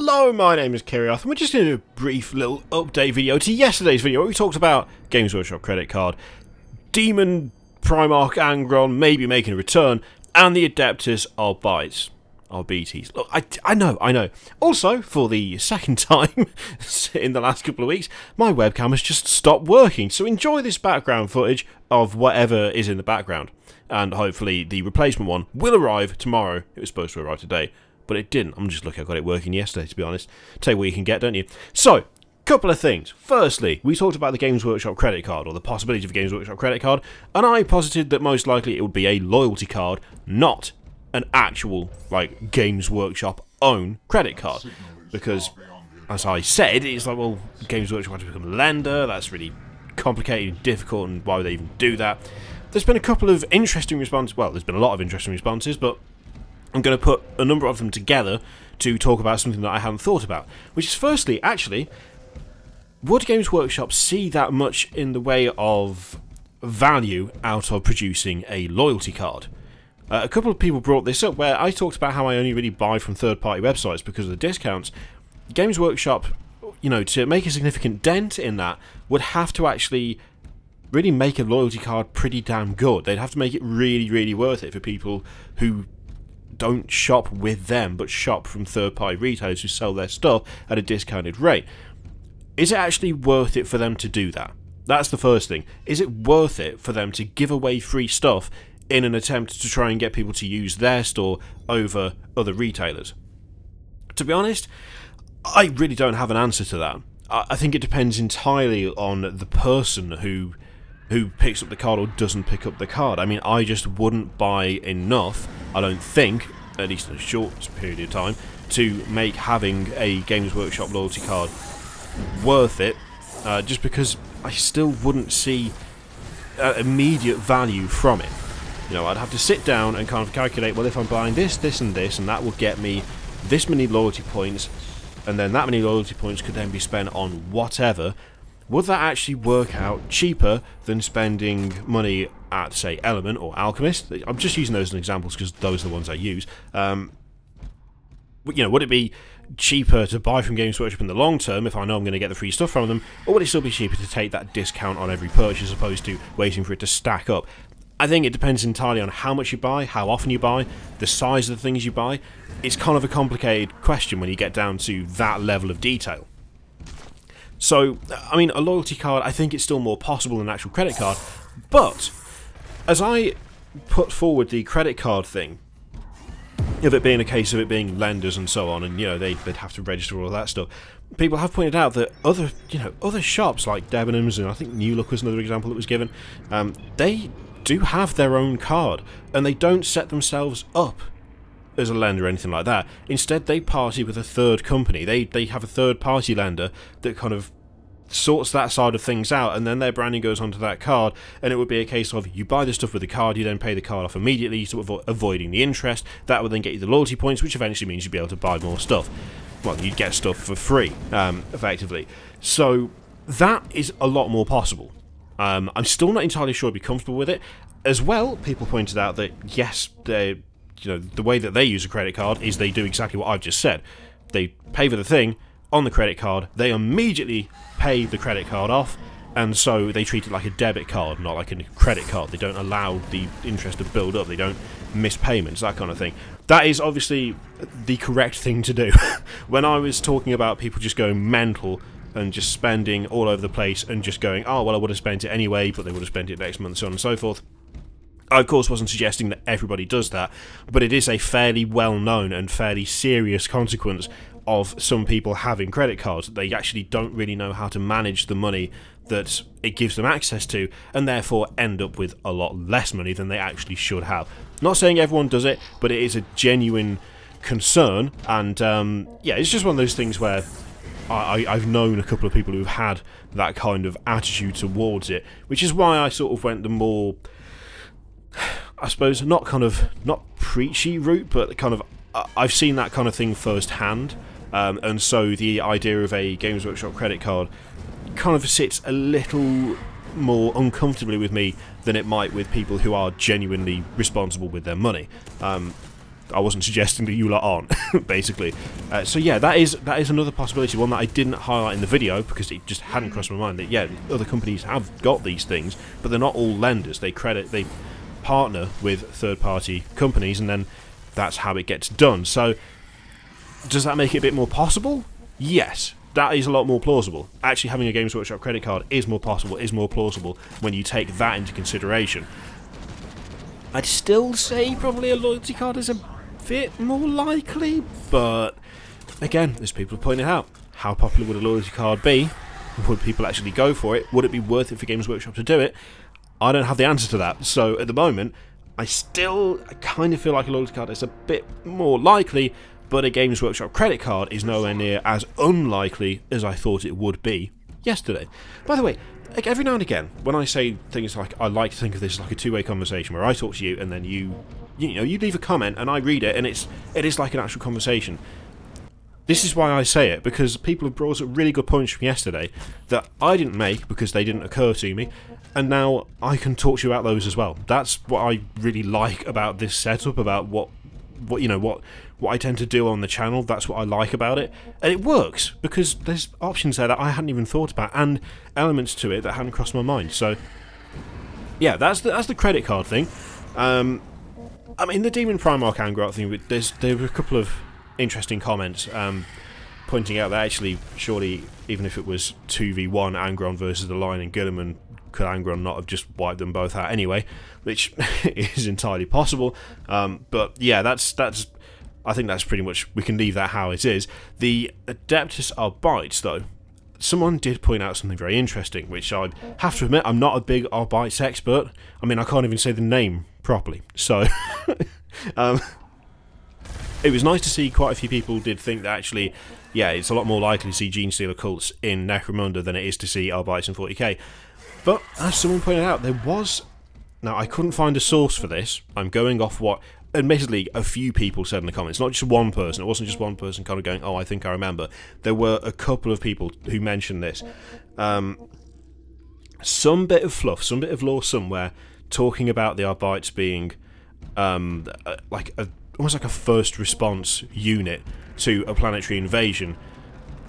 Hello, my name is Kirioth, and we're just doing a brief little update video to yesterday's video where we talked about Games Workshop credit card, Demon Primarch Angron maybe making a return, and the Adeptus Arbites. Look, I know. Also, for the second time in the last couple of weeks, my webcam has just stopped working, so enjoy this background footage of whatever is in the background. And hopefully the replacement one will arrive tomorrow. It was supposed to arrive today, but it didn't. I'm just lucky I got it working yesterday, to be honest. Tell you what you can get, don't you? So, couple of things. Firstly, we talked about the Games Workshop credit card, or the possibility of a Games Workshop credit card, and I posited that most likely it would be a loyalty card, not an actual, like, Games Workshop own credit card. Because, as I said, it's like, well, Games Workshop has to become a lender, that's really complicated and difficult, and why would they even do that? There's been a couple of interesting responses, well, there's been a lot of interesting responses, but I'm going to put a number of them together to talk about something that I hadn't thought about. Which is, firstly, actually, would Games Workshop see that much in the way of value out of producing a loyalty card? A couple of people brought this up where I talked about how I only really buy from third-party websites because of the discounts. Games Workshop, you know, to make a significant dent in that, would have to actually really make a loyalty card pretty damn good. They'd have to make it really, really worth it for people who don't shop with them, but shop from third-party retailers who sell their stuff at a discounted rate. Is it actually worth it for them to do that? That's the first thing. Is it worth it for them to give away free stuff in an attempt to try and get people to use their store over other retailers? To be honest, I really don't have an answer to that. I think it depends entirely on the person who picks up the card or doesn't pick up the card. I mean, I just wouldn't buy enough, I don't think, at least in a short period of time, to make having a Games Workshop loyalty card worth it, just because I still wouldn't see immediate value from it. You know, I'd have to sit down and kind of calculate, well, if I'm buying this, this and this, and that will get me this many loyalty points, and then that many loyalty points could then be spent on whatever. Would that actually work out cheaper than spending money at, say, Element or Alchemist? I'm just using those as examples because those are the ones I use. You know, would it be cheaper to buy from Games Workshop in the long term if I know I'm going to get the free stuff from them, or would it still be cheaper to take that discount on every purchase as opposed to waiting for it to stack up? I think it depends entirely on how much you buy, how often you buy, the size of the things you buy. It's kind of a complicated question when you get down to that level of detail. So, I mean, a loyalty card, I think it's still more possible than an actual credit card, but as I put forward the credit card thing, of it being a case of it being lenders and so on, and, you know, they'd have to register all that stuff, people have pointed out that other shops like Debenhams, and I think New Look was another example that was given, they do have their own card, and they don't set themselves up as a lender or anything like that. Instead, they party with a third company. They have a third-party lender that kind of sorts that side of things out, and then their branding goes onto that card, and it would be a case of you buy the stuff with the card, you then pay the card off immediately, sort of avoiding the interest. That would then get you the loyalty points, which eventually means you'd be able to buy more stuff. Well, you'd get stuff for free, effectively. So that is a lot more possible. I'm still not entirely sure I'd be comfortable with it. As well, people pointed out that, yes, the way that they use a credit card is they do exactly what I've just said. They pay for the thing on the credit card, they immediately pay the credit card off, and so they treat it like a debit card, not like a credit card. They don't allow the interest to build up, they don't miss payments, that kind of thing. That is obviously the correct thing to do. When I was talking about people just going mental and just spending all over the place and just going, oh, well, I would have spent it anyway, but they would have spent it next month, so on and so forth. I, of course, wasn't suggesting that everybody does that, but it is a fairly well-known and fairly serious consequence of some people having credit cards. They actually don't really know how to manage the money that it gives them access to, and therefore end up with a lot less money than they actually should have. Not saying everyone does it, but it is a genuine concern, and yeah, it's just one of those things where I've known a couple of people who've had that kind of attitude towards it, which is why I sort of went the more, I suppose, not preachy route, but kind of, I've seen that kind of thing firsthand, and so the idea of a Games Workshop credit card kind of sits a little more uncomfortably with me than it might with people who are genuinely responsible with their money. I wasn't suggesting that you lot aren't, basically. So yeah, that is another possibility, one that I didn't highlight in the video because it just hadn't crossed my mind that yeah, other companies have got these things, but they're not all lenders. They partner with third-party companies, and then that's how it gets done. So does that make it a bit more possible? Yes. That is a lot more plausible. Actually, having a Games Workshop credit card is more possible, is more plausible when you take that into consideration. I'd still say probably a loyalty card is a bit more likely, but again, as people have pointed out, how popular would a loyalty card be? Would people actually go for it? Would it be worth it for Games Workshop to do it? I don't have the answer to that, so at the moment, I kind of feel like a loyalty card is a bit more likely, but a Games Workshop credit card is nowhere near as unlikely as I thought it would be yesterday. By the way, like every now and again, when I say things like, I like to think of this as like a two-way conversation where I talk to you and then you leave a comment and I read it and it is like an actual conversation. This is why I say it, because people have brought up really good points from yesterday that I didn't make because they didn't occur to me, and now I can talk to you about those as well. That's what I really like about this setup, about what I tend to do on the channel. That's what I like about it, and it works because there's options there that I hadn't even thought about and elements to it that hadn't crossed my mind. So yeah, that's the credit card thing. I mean, the Demon Primarch Angrot thing, there were a couple of interesting comments pointing out that actually, surely, even if it was 2v1 Angron versus the Lion and Guilliman, could Angron not have just wiped them both out anyway? Which is entirely possible. But yeah, I think that's pretty much, we can leave that how it is. The Adeptus Arbites, though, someone did point out something very interesting, which I have to admit, I'm not a big Arbites expert. I mean, I can't even say the name properly. So it was nice to see quite a few people did think that actually, yeah, it's a lot more likely to see Genestealer cults in Necromunda than it is to see Arbites in 40k. But as someone pointed out, there was... Now, I couldn't find a source for this. I'm going off what, admittedly, a few people said in the comments. Not just one person. It wasn't just one person kind of going, oh, I think I remember. There were a couple of people who mentioned this. Some bit of fluff, some bit of lore somewhere, talking about the Arbites being almost like a first response unit to a planetary invasion,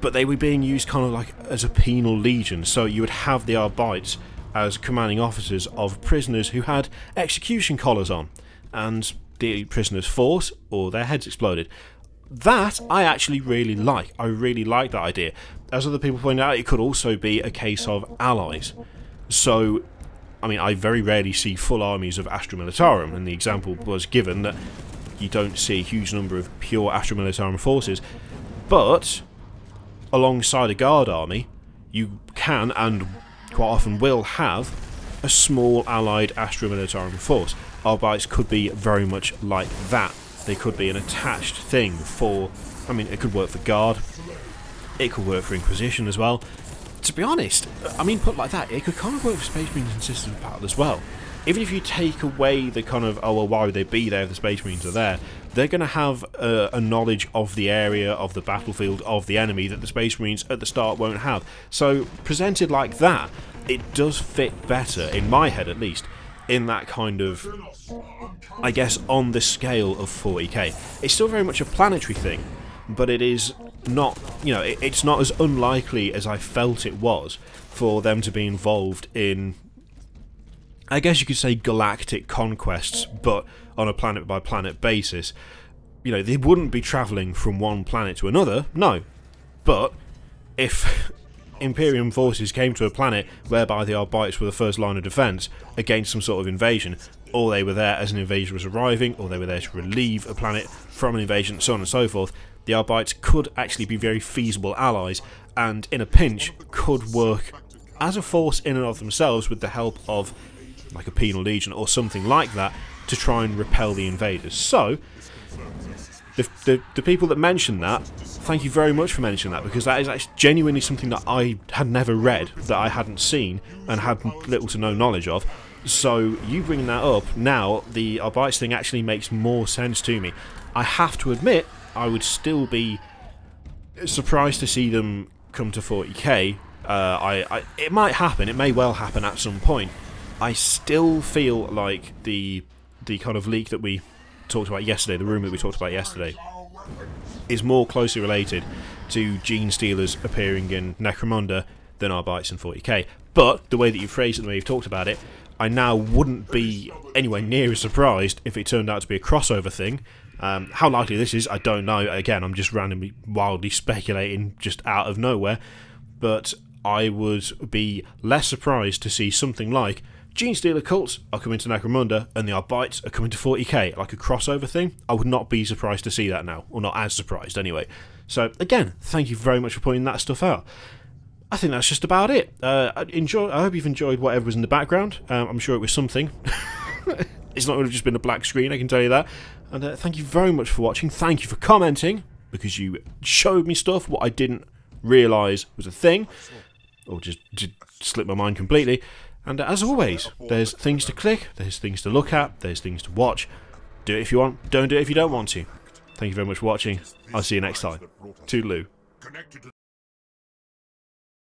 but they were being used kind of like as a penal legion. So you would have the Arbites as commanding officers of prisoners who had execution collars on, and the prisoners fought or their heads exploded. That I actually really like. I really like that idea. As other people pointed out, it could also be a case of allies. So, I mean, I very rarely see full armies of Astra Militarum, and the example was given that you don't see a huge number of pure Astra Militarum forces, but alongside a guard army, you can and quite often will have a small allied Astra Militarum force. Arbites could be very much like that. They could be an attached thing for... I mean, it could work for Guard. It could work for Inquisition as well. To be honest, I mean, put like that, it could kind of work for Space Marines and Systems of Battle as well. Even if you take away the kind of, oh, well, why would they be there if the Space Marines are there? They're going to have a knowledge of the area, of the battlefield, of the enemy that the Space Marines at the start won't have. So, presented like that, it does fit better, in my head at least, in that kind of, I guess, on the scale of 40k. It's still very much a planetary thing, but it is not, you know, it's not as unlikely as I felt it was for them to be involved in, I guess you could say, galactic conquests, but on a planet-by-planet basis. You know, they wouldn't be travelling from one planet to another, no. But if Imperium forces came to a planet whereby the Arbites were the first line of defence against some sort of invasion, or they were there as an invasion was arriving, or they were there to relieve a planet from an invasion, so on and so forth, the Arbites could actually be very feasible allies, and in a pinch could work as a force in and of themselves with the help of like a penal legion or something like that to try and repel the invaders. So the people that mentioned that, thank you very much for mentioning that, because that is actually genuinely something that I had never read, that I hadn't seen and had little to no knowledge of. So you bringing that up now, the Arbites thing actually makes more sense to me. I have to admit, I would still be surprised to see them come to 40k. It might happen, it may well happen at some point. I still feel like the kind of leak that we talked about yesterday, the rumour we talked about yesterday, is more closely related to Gene Stealers appearing in Necromunda than Arbites in 40k. But the way that you phrased it, the way you've talked about it, I now wouldn't be anywhere near as surprised if it turned out to be a crossover thing. How likely this is, I don't know. Again, I'm just randomly, wildly speculating just out of nowhere. But I would be less surprised to see something like Gene Stealer cults are coming to Necromunda and the Arbites are coming to 40k, like a crossover thing. I would not be surprised to see that now, or not as surprised anyway. So again, thank you very much for pointing that stuff out. I think that's just about it. I hope you've enjoyed whatever was in the background. I'm sure it was something. It's not going to have just been a black screen, I can tell you that. And thank you very much for watching. Thank you for commenting, because you showed me stuff what I didn't realise was a thing, or just slipped my mind completely. And as always, there's things to click, there's things to look at, there's things to watch. Do it if you want, don't do it if you don't want to. Thank you very much for watching. I'll see you next time. Toodaloo.